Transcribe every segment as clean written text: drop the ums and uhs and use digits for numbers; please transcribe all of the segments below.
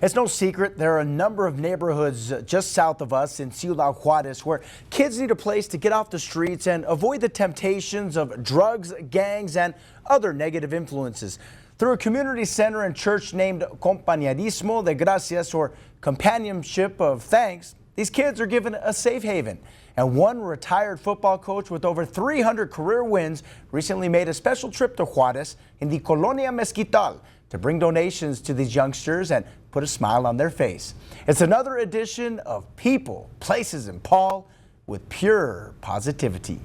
It's no secret there are a number of neighborhoods just south of us in Ciudad Juarez where kids need a place to get off the streets and avoid the temptations of drugs, gangs, and other negative influences. Through a community center and church named Compañerismo de Gracia, or Companionship of Thanks, these kids are given a safe haven. And one retired football coach with over 300 career wins recently made a special trip to Juarez in the Colonia Mezquital to bring donations to these youngsters and put a smile on their face. It's another edition of People, Places, and Paul with pure positivity.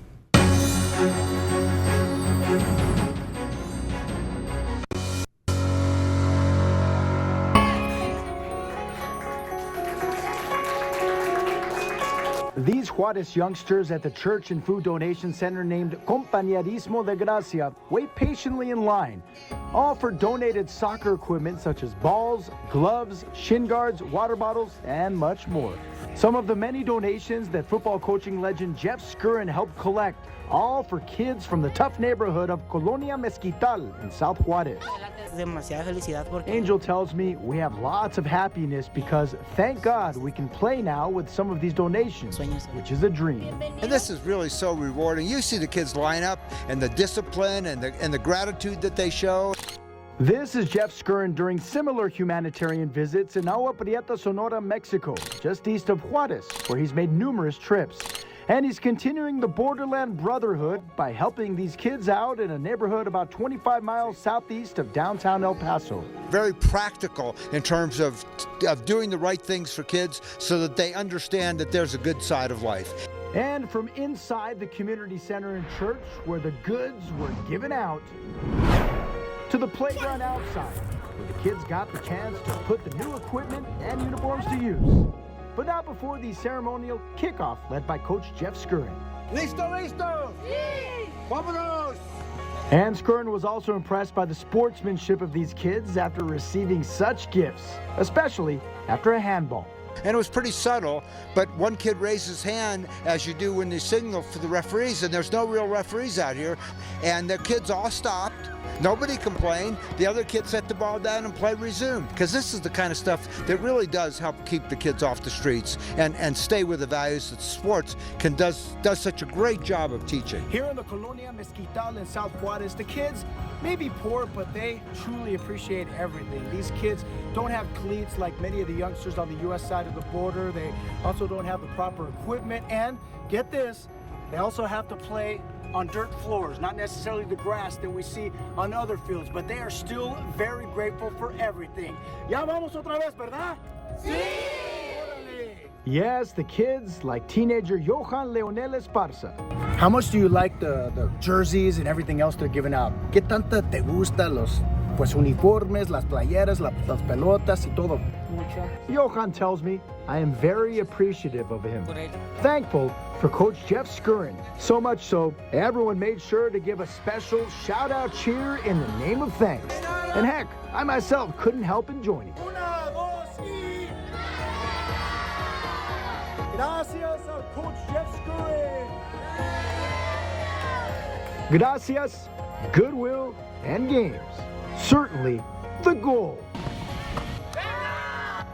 These Juarez youngsters at the church and food donation center named Compañerismo de Gracia wait patiently in line, all for donated soccer equipment such as balls, gloves, shin guards, water bottles, and much more. Some of the many donations that football coaching legend Jeff Scurran helped collect, all for kids from the tough neighborhood of Colonia Mesquital in South Juarez. Angel tells me we have lots of happiness because thank God we can play now with some of these donations, which is a dream. And this is really so rewarding. You see the kids line up and the discipline and the gratitude that they show. This is Jeff Scurran during similar humanitarian visits in Agua Prieta, Sonora, Mexico, just east of Juarez, where he's made numerous trips. And he's continuing the Borderland Brotherhood by helping these kids out in a neighborhood about 25 miles southeast of downtown El Paso. Very practical in terms of doing the right things for kids so that they understand that there's a good side of life. And from inside the community center and church where the goods were given out, to the playground outside where the kids got the chance to put the new equipment and uniforms to use. But not before the ceremonial kickoff led by Coach Jeff Scurran. Listo, listo! Sí! Vámonos! And Scurran was also impressed by the sportsmanship of these kids after receiving such gifts, especially after a handball. And it was pretty subtle, but one kid raised his hand, as you do when you signal for the referees, and there's no real referees out here, and the kids all stopped. Nobody complained. The other kid set the ball down and play resumed, because this is the kind of stuff that really does help keep the kids off the streets and stay with the values that sports does such a great job of teaching. Here in the Colonia Mesquital in South Juarez, the kids may be poor, but they truly appreciate everything. These kids don't have cleats like many of the youngsters on the U.S. side of the border. They also don't have the proper equipment, and get this, they also have to play on dirt floors, not necessarily the grass that we see on other fields, but they are still very grateful for everything. Ya vamos otra vez, ¿verdad? Sí! Yes, the kids like teenager Johan Leonel Esparza. How much do you like the jerseys and everything else they're giving out? ¿Qué tanta te gusta los uniformes, las playeras, las pelotas y todo? Mucho. Johan tells me I am very appreciative of him. Thankful for Coach Jeff Scurran. So much so, everyone made sure to give a special shout-out cheer in the name of thanks. And heck, I myself couldn't help in joining. Gracias al Coach Jeff Scurran. Gracias, goodwill, and games. Certainly the goal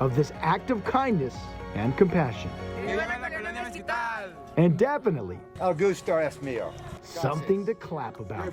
of this act of kindness and compassion. And definitely El gusto es mío. Something to clap about.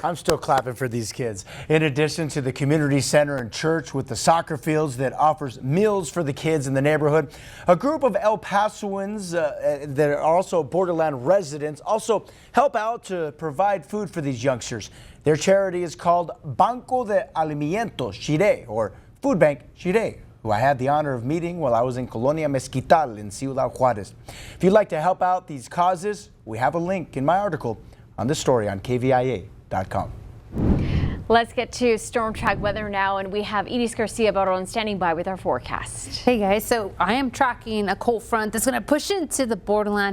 I'm still clapping for these kids. In addition to the community center and church with the soccer fields that offers meals for the kids in the neighborhood, a group of El Pasoans that are also Borderland residents also help out to provide food for these youngsters. Their charity is called Banco de Alimentos Chile, or Food Bank Chile, who I had the honor of meeting while I was in Colonia Mezquital in Ciudad Juarez. If you'd like to help out these causes, we have a link in my article on this story on KVIA.com. Let's get to storm track weather now, and we have Edie Garcia Baron standing by with our forecast. Hey guys, so I am tracking a cold front that's going to push into the borderland